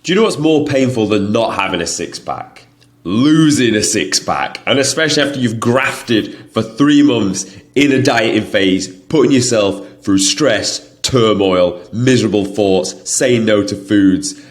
Do you know what's more painful than not having a six-pack? Losing a six-pack. And especially after you've grafted for 3 months in a dieting phase, putting yourself through stress, turmoil, miserable thoughts, saying no to foods,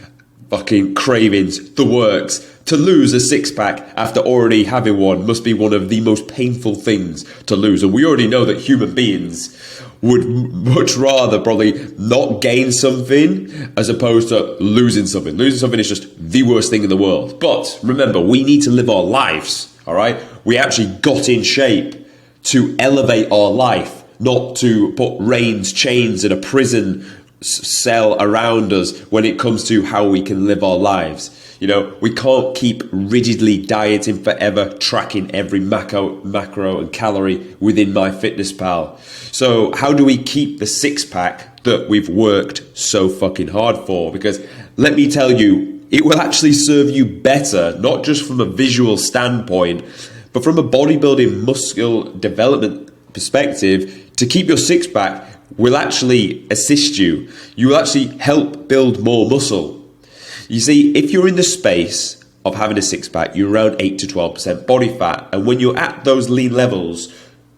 fucking cravings, the works. To lose a six-pack after already having one must be one of the most painful things to lose. And we already know that human beings would much rather probably not gain something as opposed to losing something. Losing something is just the worst thing in the world. But remember, we need to live our lives, all right? We actually got in shape to elevate our life, not to put reins, chains, and a prison cell around us when it comes to how we can live our lives. You know, we can't keep rigidly dieting forever, tracking every macro and calorie within MyFitnessPal. So how do we keep the six-pack that we've worked so fucking hard for? Because let me tell you, it will actually serve you better, not just from a visual standpoint, but from a bodybuilding muscle development perspective. To keep your six-pack will actually assist you. You will actually help build more muscle. You see, if you're in the space of having a six-pack, you're around 8 to 12% body fat. And when you're at those lean levels,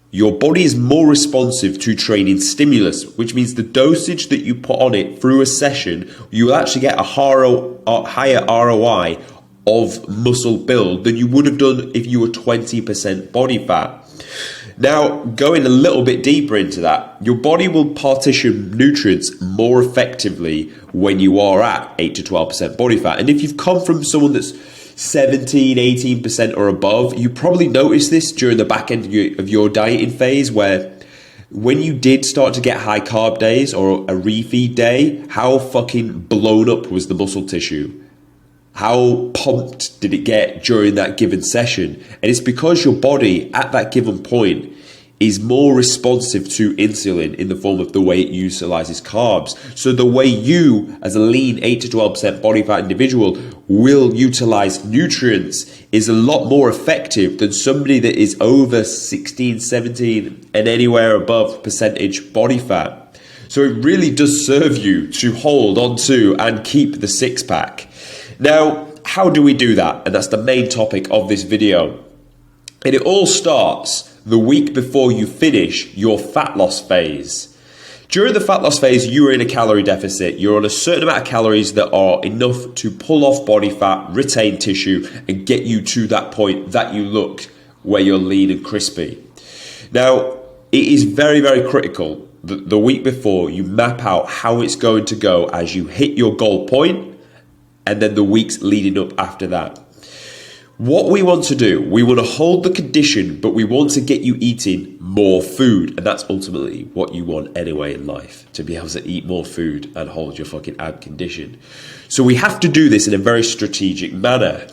your body is more responsive to training stimulus, which means the dosage that you put on it through a session, you will actually get a higher ROI of muscle build than you would have done if you were 20% body fat. Now, going a little bit deeper into that, your body will partition nutrients more effectively when you are at 8 to 12% body fat. And if you've come from someone that's 17, 18% or above, you probably noticed this during the back end of your dieting phase, where when you did start to get high carb days or a refeed day, how fucking blown up was the muscle tissue? How pumped did it get during that given session? And it's because your body at that given point is more responsive to insulin in the form of the way it utilizes carbs. So the way you, as a lean 8 to 12% body fat individual, will utilize nutrients is a lot more effective than somebody that is over 16, 17 and anywhere above percentage body fat. So it really does serve you to hold on to and keep the six-pack. Now, how do we do that? And that's the main topic of this video. And it all starts the week before you finish your fat loss phase. During the fat loss phase, you are in a calorie deficit. You're on a certain amount of calories that are enough to pull off body fat, retain tissue, and get you to that point that you look where you're lean and crispy. Now, it is very, very critical that the week before you map out how it's going to go as you hit your goal point, and then the weeks leading up after that. What we want to do, we want to hold the condition, but we want to get you eating more food. And that's ultimately what you want anyway in life, to be able to eat more food and hold your fucking ab condition. So we have to do this in a very strategic manner.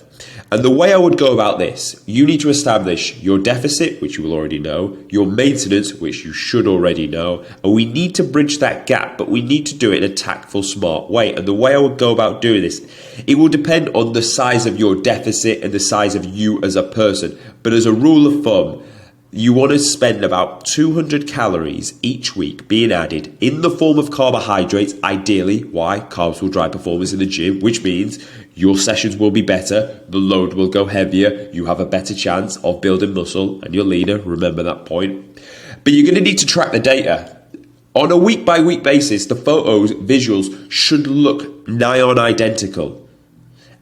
And the way I would go about this, you need to establish your deficit, which you will already know, your maintenance, which you should already know, and we need to bridge that gap, but we need to do it in a tactful, smart way. And the way I would go about doing this, it will depend on the size of your deficit and the size of you as a person. But as a rule of thumb, you want to spend about 200 calories each week being added in the form of carbohydrates, ideally. Why? Carbs will drive performance in the gym, which means your sessions will be better, the load will go heavier, you have a better chance of building muscle, and you're leaner, remember that point. But you're going to need to track the data. On a week-by-week basis, the photos, visuals should look nigh on identical.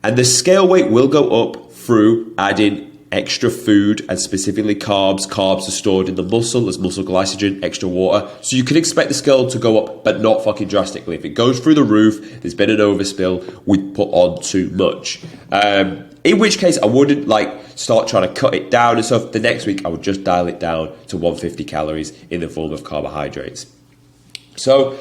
And the scale weight will go up through adding extra food, and specifically carbs. Carbs are stored in the muscle as muscle glycogen, extra water. So you can expect the scale to go up, but not fucking drastically. If it goes through the roof, there's been an overspill, we put on too much. In which case I wouldn't start trying to cut it down and stuff. The next week I would just dial it down to 150 calories in the form of carbohydrates. So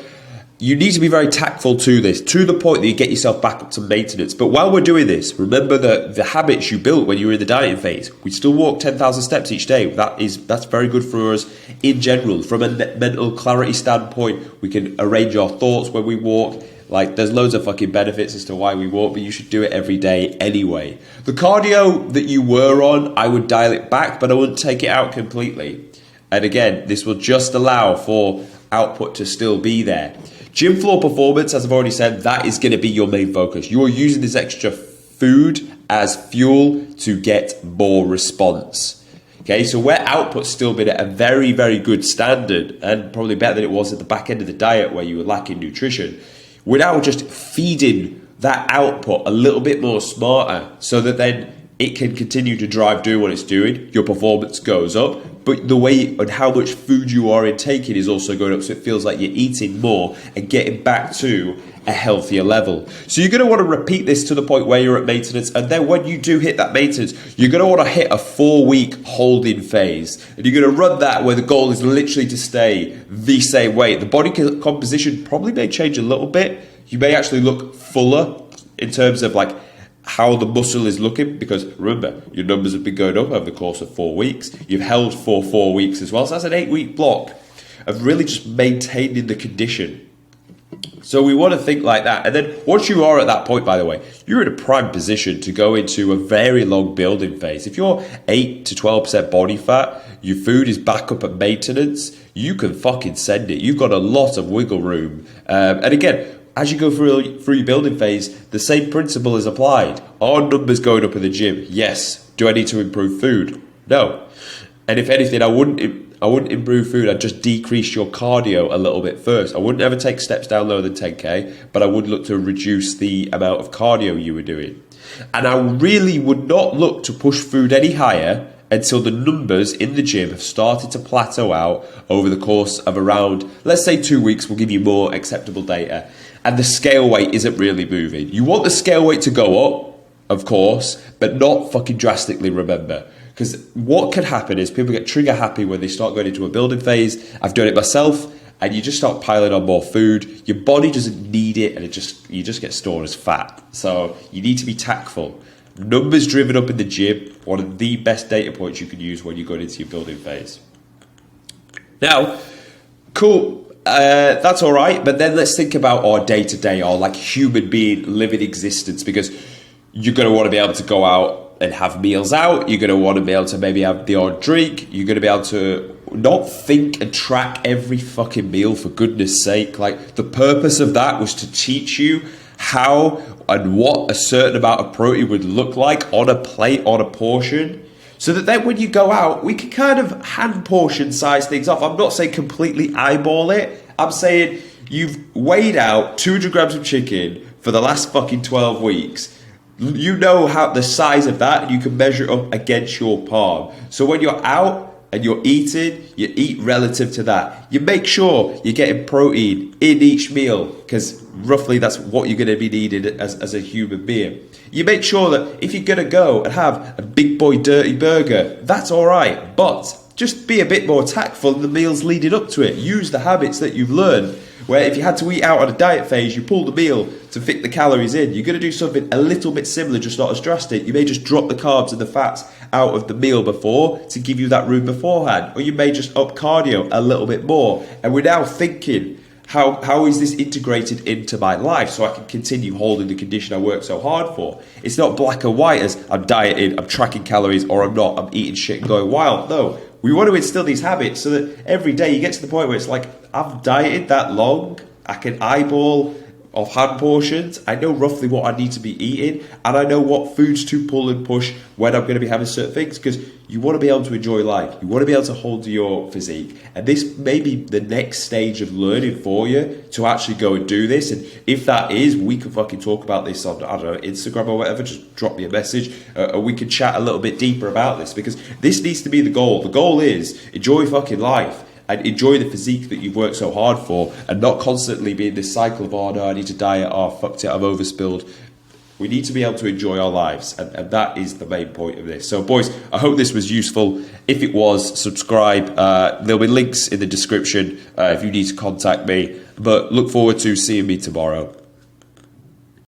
you need to be very tactful to this, to the point that you get yourself back up to maintenance. But while we're doing this, remember the habits you built when you were in the dieting phase. We still walk 10,000 steps each day. That's very good for us in general. From a mental clarity standpoint, we can arrange our thoughts when we walk. There's loads of fucking benefits as to why we walk, but you should do it every day anyway. The cardio that you were on, I would dial it back, but I wouldn't take it out completely. And again, this will just allow for output to still be there. Gym floor performance, as I've already said, that is going to be your main focus. You are using this extra food as fuel to get more response. Okay, so where output's still been at a very, very good standard, and probably better than it was at the back end of the diet where you were lacking nutrition, we're now just feeding that output a little bit more smarter so that then it can continue to drive doing what it's doing. Your performance goes up, but the way and how much food you are intaking is also going up, so it feels like you're eating more and getting back to a healthier level. So you're going to want to repeat this to the point where you're at maintenance, and then when you do hit that maintenance, you're going to want to hit a 4-week holding phase, and you're going to run that where the goal is literally to stay the same weight. The body composition probably may change a little bit. You may actually look fuller in terms of like how the muscle is looking, because remember, your numbers have been going up over the course of 4 weeks. You've held for 4 weeks as well, so that's an 8-week block of really just maintaining the condition. So we want to think like that. And then once you are at that point, by the way, you're in a prime position to go into a very long building phase. If you're 8 to 12% body fat, your food is back up at maintenance, you can fucking send it. You've got a lot of wiggle room. And again, as you go through your building phase, the same principle is applied. Are numbers going up in the gym? Yes. Do I need to improve food? No. And if anything, I wouldn't improve food. I'd just decrease your cardio a little bit first. I wouldn't ever take steps down lower than 10K, but I would look to reduce the amount of cardio you were doing. And I really would not look to push food any higher until the numbers in the gym have started to plateau out over the course of around, let's say 2 weeks, will give you more acceptable data. And the scale weight isn't really moving. You want the scale weight to go up, of course, but not fucking drastically, remember. Because what can happen is people get trigger happy when they start going into a building phase. I've done it myself, and you just start piling on more food. Your body doesn't need it, and you just get stored as fat. So you need to be tactful. Numbers driven up in the gym, one of the best data points you can use when you're going into your building phase. Now, cool. That's all right, but then let's think about our day-to-day, our like human being living existence, because you're going to want to be able to go out and have meals out. You're going to want to be able to maybe have the odd drink. You're going to be able to not think and track every fucking meal, for goodness sake. Like, the purpose of that was to teach you how and what a certain amount of protein would look like on a plate, on a portion, so that then when you go out, we can kind of hand portion size things off. I'm not saying completely eyeball it. I'm saying you've weighed out 200 grams of chicken for the last fucking 12 weeks. You know how the size of that, and you can measure it up against your palm. So when you're out and you're eating, you eat relative to that. You make sure you're getting protein in each meal, because roughly that's what you're going to be needing as a human being. You make sure that if you're going to go and have a big boy dirty burger, that's all right. But just be a bit more tactful in the meals leading up to it. Use the habits that you've learned, where if you had to eat out on a diet phase, you pull the meal to fit the calories in. You're going to do something a little bit similar, just not as drastic. You may just drop the carbs and the fats out of the meal before to give you that room beforehand. Or you may just up cardio a little bit more. And we're now thinking, how is this integrated into my life so I can continue holding the condition I worked so hard for? It's not black and white as I'm dieting, I'm tracking calories, or I'm not, I'm eating shit and going wild. No, we want to instill these habits so that every day you get to the point where it's like, I've dieted that long, I can eyeball off hand portions, I know roughly what I need to be eating, and I know what foods to pull and push when I'm going to be having certain things, because you want to be able to enjoy life, you want to be able to hold to your physique, and this may be the next stage of learning for you to actually go and do this. And if that is, we can fucking talk about this on, I don't know, Instagram or whatever. Just drop me a message, or we can chat a little bit deeper about this, because this needs to be the goal. The goal is enjoy fucking life and enjoy the physique that you've worked so hard for, and not constantly be in this cycle of, oh no, I need to diet, oh fucked it, I've overspilled. We need to be able to enjoy our lives, and that is the main point of this. So boys, I hope this was useful. If it was, subscribe. There'll be links in the description if you need to contact me, but look forward to seeing me tomorrow.